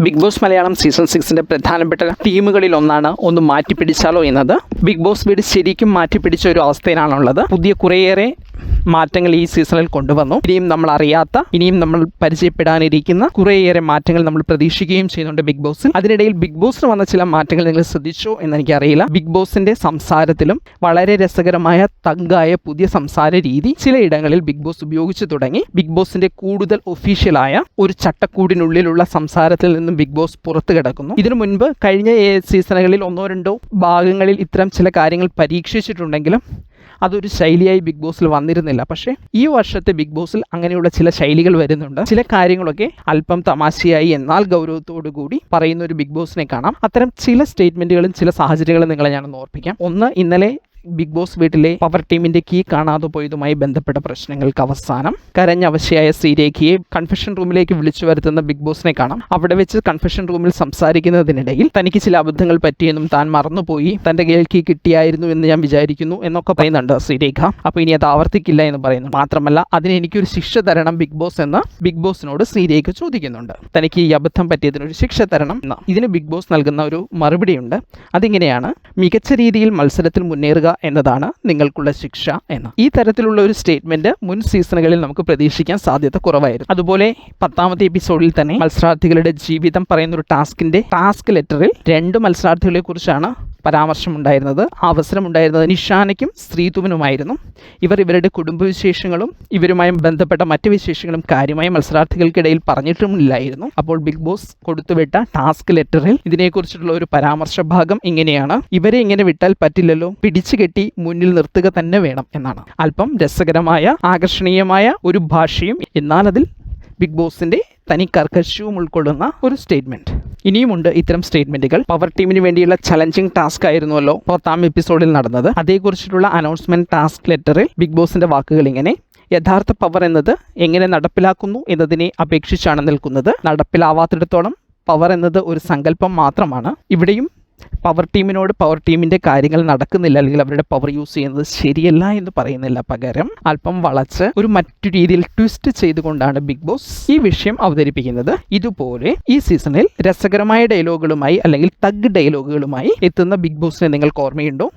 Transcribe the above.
Big boss Malayalam season 6 പ്രധാനപ്പെട്ട ടീമുകളിൽ ഒന്ന് മാറ്റിപ്പിടിച്ചാലോ എന്നത്. ബിഗ് ബോസ് വീട് ശരിക്കും മാറ്റിപ്പിടിച്ച ഒരു അവസ്ഥയിലാണുള്ളത്. പുതിയ കുറേയേറെ മാറ്റങ്ങൾ ഈ സീസണിൽ കൊണ്ടുവന്നു. ഇനിയും നമ്മൾ അറിയാത്ത, ഇനിയും നമ്മൾ പരിചയപ്പെടാനിരിക്കുന്ന കുറേയേറെ മാറ്റങ്ങൾ നമ്മൾ പ്രതീക്ഷിക്കുകയും ചെയ്യുന്നുണ്ട് ബിഗ് ബോസിൽ. അതിനിടയിൽ ബിഗ് ബോസിന് വന്ന ചില മാറ്റങ്ങൾ നിങ്ങൾ ശ്രദ്ധിച്ചോ എന്നെനിക്കറിയില്ല. ബിഗ് ബോസിന്റെ സംസാരത്തിലും വളരെ രസകരമായ തഗ്ഗായ പുതിയ സംസാര രീതി ചിലയിടങ്ങളിൽ ബിഗ് ബോസ് ഉപയോഗിച്ചു തുടങ്ങി. ബിഗ് ബോസിന്റെ കൂടുതൽ ഒഫീഷ്യലായ ഒരു ചട്ടക്കൂടിനുള്ളിലുള്ള സംസാരത്തിൽ നിന്നും ബിഗ് ബോസ് പുറത്തു കിടക്കുന്നു. ഇതിനു മുൻപ് കഴിഞ്ഞ സീസണുകളിൽ 1-2 ഭാഗങ്ങളിൽ ഇത്തരം ചില കാര്യങ്ങൾ പരീക്ഷിച്ചിട്ടുണ്ടെങ്കിലും അതൊരു ശൈലിയായി ബിഗ് ബോസിൽ വന്നിരുന്നില്ല. പക്ഷേ ഈ വർഷത്തെ ബിഗ് ബോസിൽ അങ്ങനെയുള്ള ചില ശൈലികൾ വരുന്നുണ്ട്. ചില കാര്യങ്ങളൊക്കെ അല്പം തമാശയായി എന്നാൽ ഗൗരവത്തോടു കൂടി പറയുന്ന ഒരു ബിഗ് ബോസിനെ കാണാം. അത്തരം ചില സ്റ്റേറ്റ്മെന്റുകളും ചില സാഹചര്യങ്ങളും നിങ്ങളെ ഞാനൊന്ന് ഓർപ്പിക്കാം. ഒന്ന്, ഇന്നലെ ബിഗ് ബോസ് വീട്ടിലെ പവർ ടീമിന്റെ കീ കാണാതെ പോയതുമായി ബന്ധപ്പെട്ട പ്രശ്നങ്ങൾക്ക് അവസാനം കരഞ്ഞവശയായ ശ്രീരേഖയെ കൺഫെഷൻ റൂമിലേക്ക് വിളിച്ചു വരുത്തുന്ന ബിഗ് ബോസിനെ കാണാം. അവിടെ വെച്ച് കൺഫെഷൻ റൂമിൽ സംസാരിക്കുന്നതിനിടയിൽ തനിക്ക് ചില അബദ്ധങ്ങൾ പറ്റിയെന്നും താൻ മറന്നുപോയി, തന്റെ കയ്യിൽ കീ കിട്ടിയായിരുന്നു എന്ന് ഞാൻ വിചാരിക്കുന്നു എന്നൊക്കെ പറയുന്നുണ്ട് ശ്രീരേഖ. അപ്പോൾ ഇനി അത് ആവർത്തിക്കില്ല എന്ന് പറയുന്നു. മാത്രമല്ല, അതിന് എനിക്കൊരു ശിക്ഷ തരണം ബിഗ് ബോസ് എന്ന് ബിഗ് ബോസിനോട് ശ്രീരേഖ ചോദിക്കുന്നുണ്ട്. തനിക്ക് ഈ അബദ്ധം പറ്റിയതിനൊരു ശിക്ഷ തരണം എന്ന്. ഇതിന് ബിഗ് ബോസ് നൽകുന്ന ഒരു മറുപടിയുണ്ട്. അതിങ്ങനെയാണ്: മികച്ച രീതിയിൽ മത്സരത്തിൽ മുന്നേറുക എന്നതാണ് നിങ്ങൾക്കുള്ള ശിക്ഷ എന്ന്. ഈ തരത്തിലുള്ള ഒരു സ്റ്റേറ്റ്മെന്റ് മുൻ സീസണുകളിൽ നമുക്ക് പ്രതീക്ഷിക്കാൻ സാധ്യത കുറവായിരുന്നു. അതുപോലെ 10ാമത്തെ എപ്പിസോഡിൽ തന്നെ മത്സരാർത്ഥികളുടെ ജീവിതം പറയുന്ന ഒരു ടാസ്ക് ലെറ്ററിൽ 2 മത്സരാർത്ഥികളെ കുറിച്ചാണ് പരാമർശമുണ്ടായിരുന്നത്. അവസരമുണ്ടായിരുന്നത് നിഷാനയ്ക്കും ശ്രീതുവിനുമായിരുന്നു. ഇവരുടെ കുടുംബവിശേഷങ്ങളും ഇവരുമായി ബന്ധപ്പെട്ട മറ്റ് വിശേഷങ്ങളും കാര്യമായി മത്സരാർത്ഥികൾക്കിടയിൽ പറഞ്ഞിട്ടുമില്ലായിരുന്നു. അപ്പോൾ ബിഗ് ബോസ് കൊടുത്തുവിട്ട ടാസ്ക് ലെറ്ററിൽ ഇതിനെക്കുറിച്ചിട്ടുള്ള ഒരു പരാമർശ ഭാഗം ഇങ്ങനെയാണ്: ഇവരെ ഇങ്ങനെ വിട്ടാൽ പറ്റില്ലല്ലോ, പിടിച്ചു കെട്ടി മുന്നിൽ നിർത്തുക തന്നെ വേണം എന്നാണ്. അല്പം രസകരമായ, ആകർഷണീയമായ ഒരു ഭാഷയും എന്നാൽ അതിൽ ബിഗ് ബോസിന്റെ തനി കർക്കശവും ഉൾക്കൊള്ളുന്ന ഒരു സ്റ്റേറ്റ്മെന്റ്. ഇനിയുമുണ്ട് ഇത്തരം സ്റ്റേറ്റ്മെന്റുകൾ. പവർ ടീമിന് വേണ്ടിയുള്ള ചലഞ്ചിങ് ടാസ്ക് ആയിരുന്നുവല്ലോ 4ാം എപ്പിസോഡിൽ നടന്നത്. അതേക്കുറിച്ചിട്ടുള്ള അനൗൺസ്മെന്റ് ടാസ്ക് ലെറ്ററിൽ ബിഗ് ബോസിന്റെ വാക്കുകൾ ഇങ്ങനെ: യഥാർത്ഥ പവർ എന്നത് എങ്ങനെ നടപ്പിലാക്കുന്നു എന്നതിനെ അപേക്ഷിച്ചാണ് നിൽക്കുന്നത്. നടപ്പിലാവാത്തിടത്തോളം പവർ എന്നത് ഒരു സങ്കല്പം മാത്രമാണ്. ഇവിടെയും പവർ ടീമിനോട് പവർ ടീമിൻ്റെ കാര്യങ്ങൾ നടക്കുന്നില്ല, അല്ലെങ്കിൽ അവരുടെ പവർ യൂസ് ചെയ്യുന്നത് ശരിയല്ല എന്ന് പറയുന്നില്ല. പകരം അല്പം വളച്ച് ഒരു മറ്റു രീതിയിൽ ട്വിസ്റ്റ് ചെയ്തുകൊണ്ടാണ് ബിഗ് ബോസ് ഈ വിഷയം അവതരിപ്പിക്കുന്നത്. ഇതുപോലെ ഈ സീസണിൽ രസകരമായ ഡയലോഗുകളുമായി അല്ലെങ്കിൽ തഗ് ഡയലോഗുകളുമായി എത്തുന്ന ബിഗ് ബോസിനെ നിങ്ങൾക്ക് ഓർമ്മയുണ്ടോ?